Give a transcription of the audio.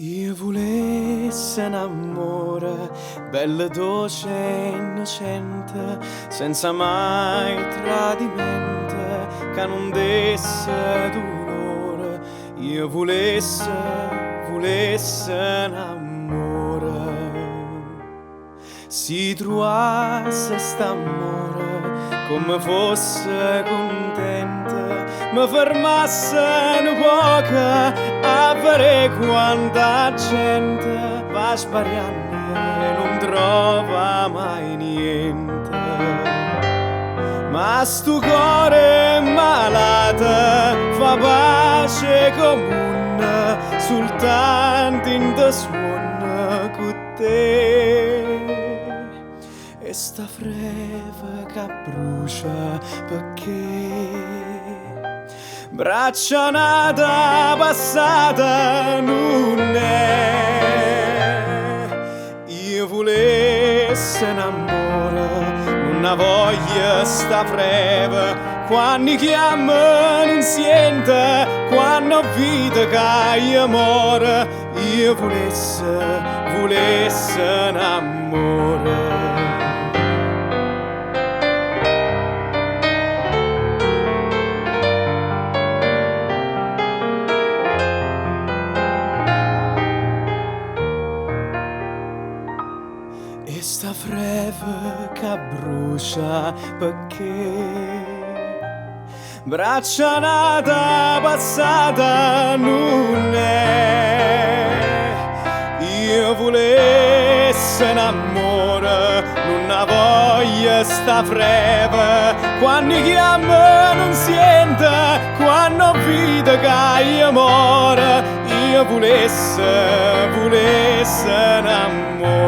Io volesse un amore bello, dolce e innocente, senza mai tradimento, che non desse dolore. Io volesse un amore. Si trovasse st'amore come fosse contenta, mi fermasse un poco a vedere quanta gente va sbagliando e non trova mai niente. Ma sto cuore malato fa pace comune soltanto in te suono con te. E sta freva che brucia perché braccia nata passata non è. Io volesse un amore, non voglio sta freva, quando chiama non sente, quando vita che amore. Io volesse un amore. E sta freva che brucia perché braccia nata passata non è. Io volesse un amore, non voglio sta freva, quando chiama non sente, quando vita che amore. Io volesse un amore.